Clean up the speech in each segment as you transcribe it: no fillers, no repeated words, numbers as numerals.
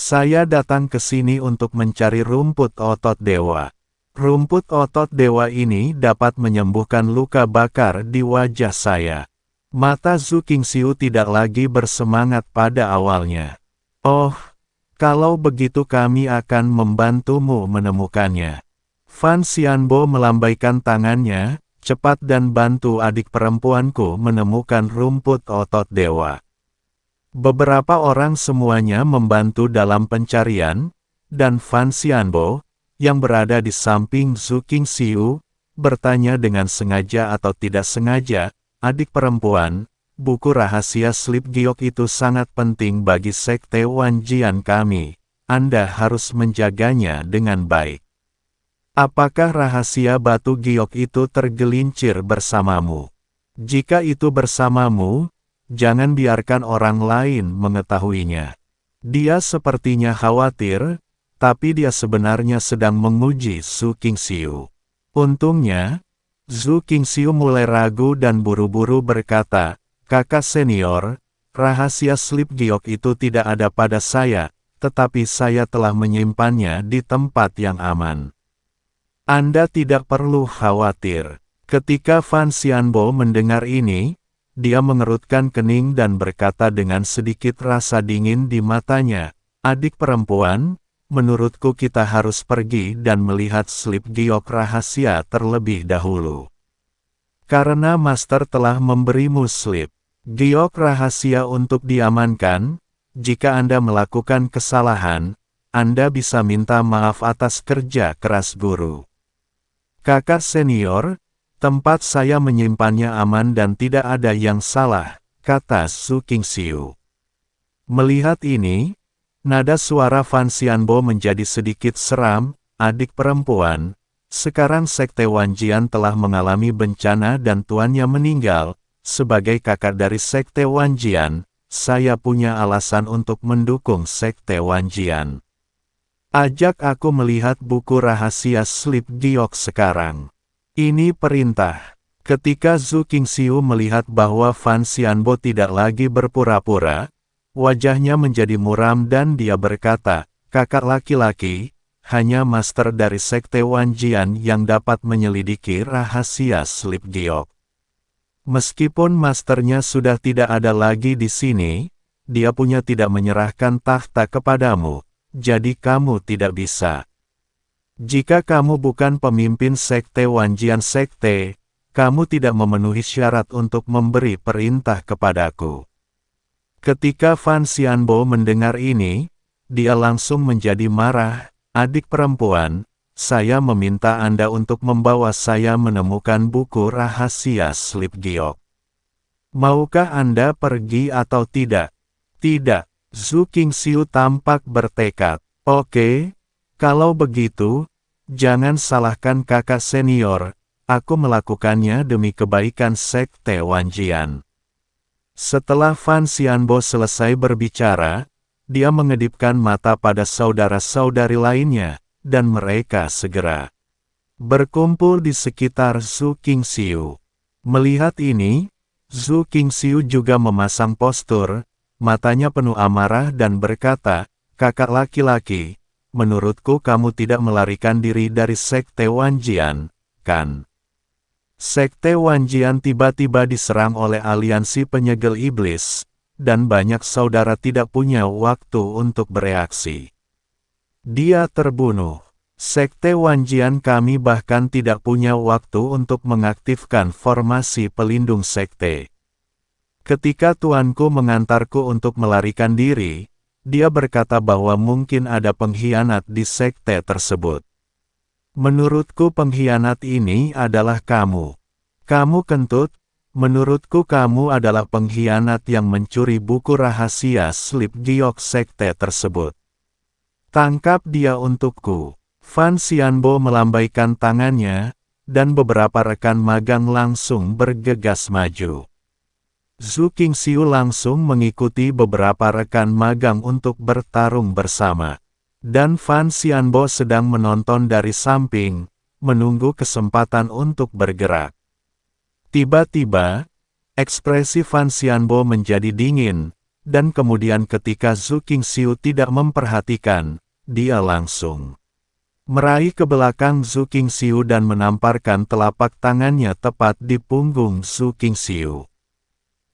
Saya datang ke sini untuk mencari rumput otot dewa. Rumput otot dewa ini dapat menyembuhkan luka bakar di wajah saya. Mata Zhu Qingxiu tidak lagi bersemangat pada awalnya. Oh, kalau begitu kami akan membantumu menemukannya. Fan Xianbo melambaikan tangannya, cepat dan bantu adik perempuanku menemukan rumput otot dewa. Beberapa orang semuanya membantu dalam pencarian, dan Fan Xianbo, yang berada di samping Zhu Qingxiu, bertanya dengan sengaja atau tidak sengaja, adik perempuan, buku rahasia Slip Giok itu sangat penting bagi sekte Wanjian kami. Anda harus menjaganya dengan baik. Apakah rahasia batu giok itu tergelincir bersamamu? Jika itu bersamamu, jangan biarkan orang lain mengetahuinya. Dia sepertinya khawatir, tapi dia sebenarnya sedang menguji Zhu Qingxiu. Untungnya, Zhu Qingxiu mulai ragu dan buru-buru berkata, "Kakak senior, rahasia Slip Giok itu tidak ada pada saya, tetapi saya telah menyimpannya di tempat yang aman. Anda tidak perlu khawatir." Ketika Fan Xianbo mendengar ini, dia mengerutkan kening dan berkata dengan sedikit rasa dingin di matanya, "Adik perempuan, menurutku kita harus pergi dan melihat Slip Giok rahasia terlebih dahulu. Karena Master telah memberimu Slip Giok rahasia untuk diamankan, jika Anda melakukan kesalahan, Anda bisa minta maaf atas kerja keras guru. Kakak senior, tempat saya menyimpannya aman dan tidak ada yang salah," kata Zhu Qingxiu. Melihat ini, nada suara Fan Xianbo menjadi sedikit seram. "Adik perempuan, sekarang sekte Wanjian telah mengalami bencana dan tuannya meninggal. Sebagai kakak dari sekte Wanjian, saya punya alasan untuk mendukung sekte Wanjian. Ajak aku melihat buku rahasia Slip Giok sekarang." Ini perintah. Ketika Zhu Qingxiu melihat bahwa Fan Xianbo tidak lagi berpura-pura, wajahnya menjadi muram dan dia berkata, "Kakak laki-laki, hanya Master dari sekte Wanjian yang dapat menyelidiki rahasia Slip Giok. Meskipun Masternya sudah tidak ada lagi di sini, dia punya tidak menyerahkan tahta kepadamu, jadi kamu tidak bisa. Jika kamu bukan pemimpin sekte Wanjian sekte, kamu tidak memenuhi syarat untuk memberi perintah kepadaku." Ketika Fan Xianbo mendengar ini, dia langsung menjadi marah. "Adik perempuan, saya meminta Anda untuk membawa saya menemukan buku rahasia Slip Giok. Maukah Anda pergi atau tidak?" "Tidak." Zhu Qingxiu tampak bertekad. "Oke. Kalau begitu, jangan salahkan kakak senior, aku melakukannya demi kebaikan sekte Wanjian." Setelah Fan Xianbo selesai berbicara, dia mengedipkan mata pada saudara-saudari lainnya, dan mereka segera berkumpul di sekitar Zhu Qingxiu. Melihat ini, Zhu Qingxiu juga memasang postur, matanya penuh amarah dan berkata, "Kakak laki-laki, menurutku kamu tidak melarikan diri dari sekte Wanjian, kan?" Sekte Wanjian tiba-tiba diserang oleh aliansi penyegel iblis, dan banyak saudara tidak punya waktu untuk bereaksi. Dia terbunuh. Sekte Wanjian kami bahkan tidak punya waktu untuk mengaktifkan formasi pelindung sekte. Ketika tuanku mengantarku untuk melarikan diri, dia berkata bahwa mungkin ada pengkhianat di sekte tersebut. Menurutku pengkhianat ini adalah kamu. Kamu kentut, menurutku kamu adalah pengkhianat yang mencuri buku rahasia Slip Giok sekte tersebut. Tangkap dia untukku." Fan Xianbo melambaikan tangannya, dan beberapa rekan magang langsung bergegas maju. Zhu Qingxiu langsung mengikuti beberapa rekan magang untuk bertarung bersama. Dan Fan Xianbo sedang menonton dari samping, menunggu kesempatan untuk bergerak. Tiba-tiba, ekspresi Fan Xianbo menjadi dingin, dan kemudian ketika Zhu Qingxiu tidak memperhatikan, dia langsung meraih ke belakang Zhu Qingxiu dan menamparkan telapak tangannya tepat di punggung Zhu Qingxiu.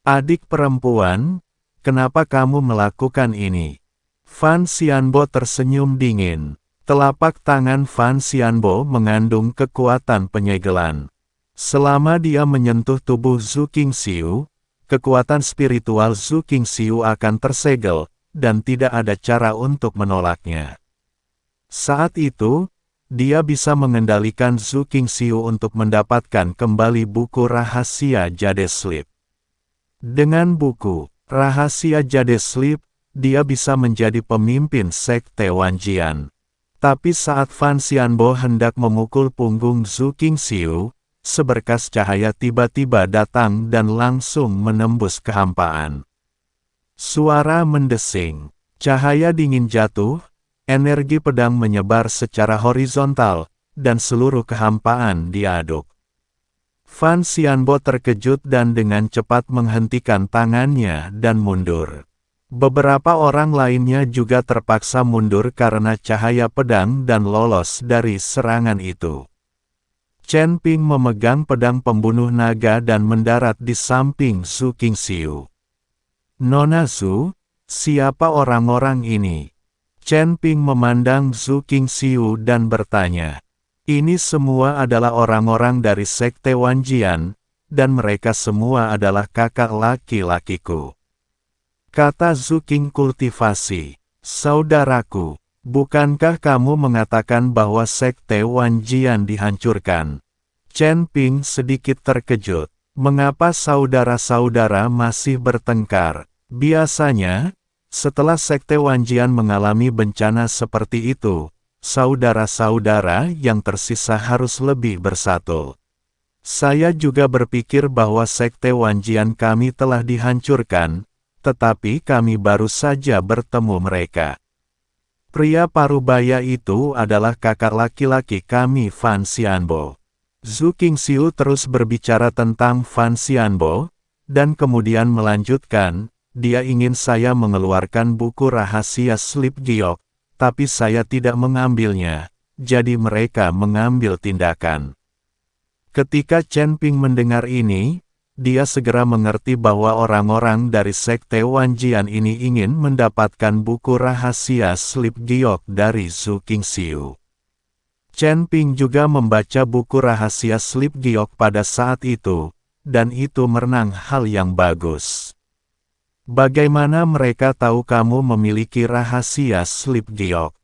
Adik perempuan, kenapa kamu melakukan ini? Fan Xianbo tersenyum dingin. Telapak tangan Fan Xianbo mengandung kekuatan penyegelan. Selama dia menyentuh tubuh Zhu Qingxiu, kekuatan spiritual Zhu Qingxiu akan tersegel, dan tidak ada cara untuk menolaknya. Saat itu, dia bisa mengendalikan Zhu Qingxiu untuk mendapatkan kembali buku rahasia Jade Sleep. Dengan buku rahasia Jade Sleep, dia bisa menjadi pemimpin sekte Wanjian. Tapi saat Fan Xianbo hendak memukul punggung Zhu Qingxiu, seberkas cahaya tiba-tiba datang dan langsung menembus kehampaan. Suara mendesing, cahaya dingin jatuh, energi pedang menyebar secara horizontal, dan seluruh kehampaan diaduk. Fan Xianbo terkejut dan dengan cepat menghentikan tangannya dan mundur. Beberapa orang lainnya juga terpaksa mundur karena cahaya pedang dan lolos dari serangan itu. Chen Ping memegang pedang pembunuh naga dan mendarat di samping Zhu Qingxiu. Nona Zhu, siapa orang-orang ini? Chen Ping memandang Zhu Qingxiu dan bertanya. Ini semua adalah orang-orang dari sekte Wanjian, dan mereka semua adalah kakak laki-lakiku. Kata Zhu Qing kultivasi, saudaraku, bukankah kamu mengatakan bahwa sekte Wanjian dihancurkan? Chen Ping sedikit terkejut. Mengapa saudara-saudara masih bertengkar? Biasanya, setelah sekte Wanjian mengalami bencana seperti itu, saudara-saudara yang tersisa harus lebih bersatu. Saya juga berpikir bahwa sekte Wanjian kami telah dihancurkan, tetapi kami baru saja bertemu mereka. Pria parubaya itu adalah kakak laki-laki kami Fan Xianbo. Zhu Qingxiu terus berbicara tentang Fan Xianbo, dan kemudian melanjutkan, dia ingin saya mengeluarkan buku rahasia Sleep Giok, tapi saya tidak mengambilnya, jadi mereka mengambil tindakan. Ketika Chen Ping mendengar ini, dia segera mengerti bahwa orang-orang dari sekte Wanjian ini ingin mendapatkan buku rahasia Sleep Giok dari Zhu Qingxiu. Chen Ping juga membaca buku rahasia Sleep Giok pada saat itu, dan itu merenang hal yang bagus. Bagaimana mereka tahu kamu memiliki rahasia Sleep Giok?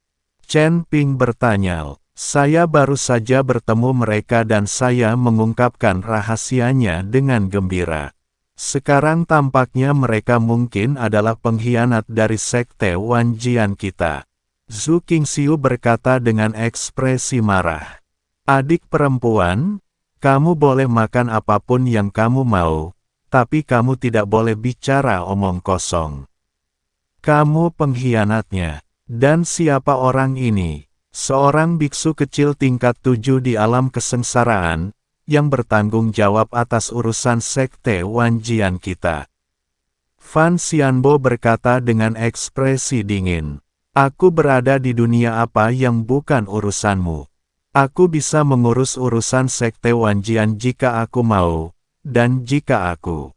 Chen Ping bertanya. Saya baru saja bertemu mereka dan saya mengungkapkan rahasianya dengan gembira. Sekarang tampaknya mereka mungkin adalah pengkhianat dari sekte Wanjian kita. Zhu Qingxiu berkata dengan ekspresi marah. Adik perempuan, kamu boleh makan apapun yang kamu mau, tapi kamu tidak boleh bicara omong kosong. Kamu pengkhianatnya. Dan siapa orang ini? Seorang biksu kecil tingkat 7 di alam kesengsaraan, yang bertanggung jawab atas urusan sekte Wanjian kita. Fan Xianbo berkata dengan ekspresi dingin. Aku berada di dunia apa yang bukan urusanmu. Aku bisa mengurus urusan sekte Wanjian jika aku mau. Dan jika aku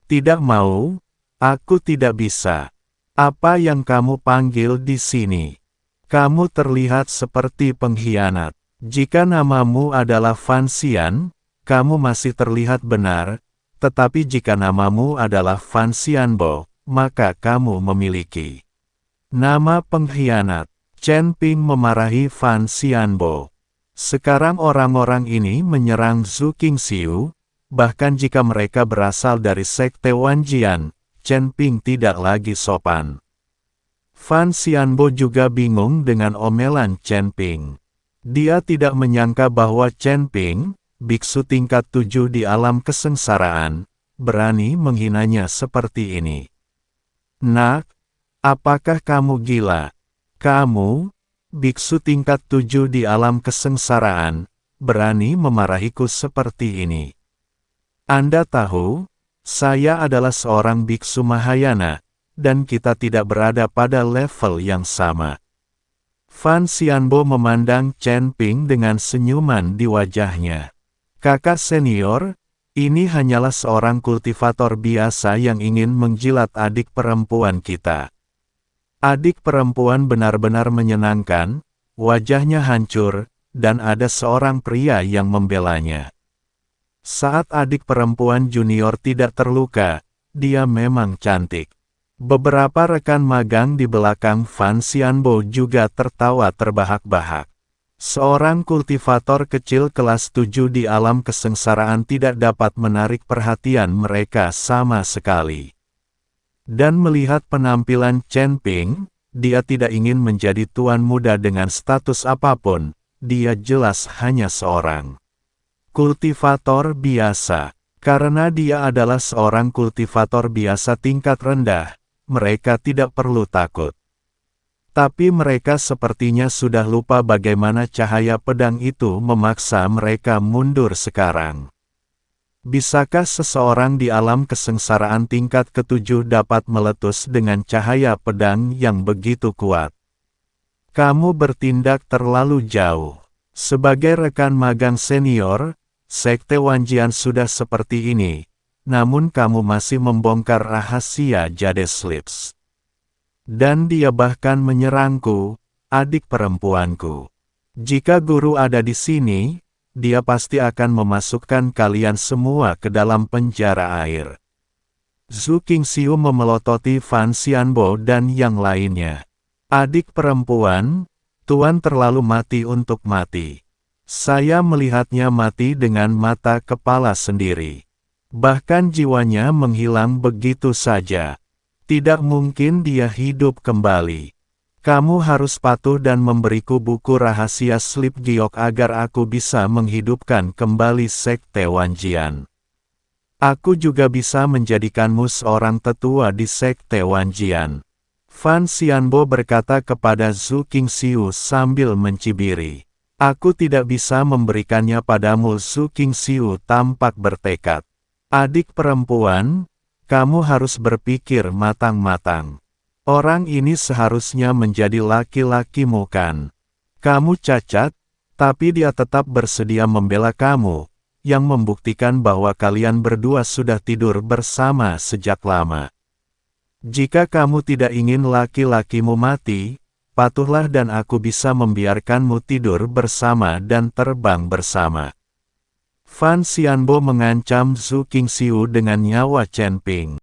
tidak mau, aku tidak bisa. Apa yang kamu panggil di sini? Kamu terlihat seperti pengkhianat. Jika namamu adalah Fan Xian, kamu masih terlihat benar, tetapi jika namamu adalah Fan Xianbo, maka kamu memiliki nama pengkhianat. Chen Ping memarahi Fan Xianbo. Sekarang orang-orang ini menyerang Zhu Qingxiu. Bahkan jika mereka berasal dari sekte Wanjian, Chen Ping tidak lagi sopan. Fan Xianbo juga bingung dengan omelan Chen Ping. Dia tidak menyangka bahwa Chen Ping, biksu tingkat 7 di alam kesengsaraan, berani menghinanya seperti ini. Nak, apakah kamu gila? Kamu, biksu tingkat 7 di alam kesengsaraan, berani memarahiku seperti ini. Anda tahu, saya adalah seorang biksu Mahayana, dan kita tidak berada pada level yang sama. Fan Xianbo memandang Chen Ping dengan senyuman di wajahnya. Kakak senior, ini hanyalah seorang kultivator biasa yang ingin menjilat adik perempuan kita. Adik perempuan benar-benar menyenangkan, wajahnya hancur, dan ada seorang pria yang membelanya. Saat adik perempuan junior tidak terluka, dia memang cantik. Beberapa rekan magang di belakang Fan Xianbo juga tertawa terbahak-bahak. Seorang kultivator kecil kelas 7 di alam kesengsaraan tidak dapat menarik perhatian mereka sama sekali. Dan melihat penampilan Chen Ping, dia tidak ingin menjadi tuan muda dengan status apapun, dia jelas hanya seorang kultivator biasa. Karena dia adalah seorang kultivator biasa tingkat rendah, mereka tidak perlu takut. Tapi mereka sepertinya sudah lupa bagaimana cahaya pedang itu memaksa mereka mundur sekarang. Bisakah seseorang di alam kesengsaraan tingkat ketujuh dapat meletus dengan cahaya pedang yang begitu kuat? Kamu bertindak terlalu jauh. Sebagai rekan magang senior, Sekte Wanjian sudah seperti ini, namun kamu masih membongkar rahasia Jade Slips. Dan dia bahkan menyerangku, adik perempuanku. Jika guru ada di sini, dia pasti akan memasukkan kalian semua ke dalam penjara air. Zhu Qingxiu memelototi Fan Xianbo dan yang lainnya. Adik perempuan, Tuan terlalu mati untuk mati. Saya melihatnya mati dengan mata kepala sendiri. Bahkan jiwanya menghilang begitu saja. Tidak mungkin dia hidup kembali. Kamu harus patuh dan memberiku buku rahasia slip giok agar aku bisa menghidupkan kembali Sekte Wanjian. Aku juga bisa menjadikanmu seorang tetua di Sekte Wanjian. Fan Xianbo berkata kepada Zhu Qingxiu sambil mencibiri. Aku tidak bisa memberikannya padamu. Zhu Qingxiu tampak bertekad. Adik perempuan, kamu harus berpikir matang-matang. Orang ini seharusnya menjadi laki-lakimu kan? Kamu cacat, tapi dia tetap bersedia membela kamu, yang membuktikan bahwa kalian berdua sudah tidur bersama sejak lama. Jika kamu tidak ingin laki-lakimu mati, patuhlah dan aku bisa membiarkanmu tidur bersama dan terbang bersama. Fan Xianbo mengancam Zhu Qingxiu dengan nyawa Chen Ping.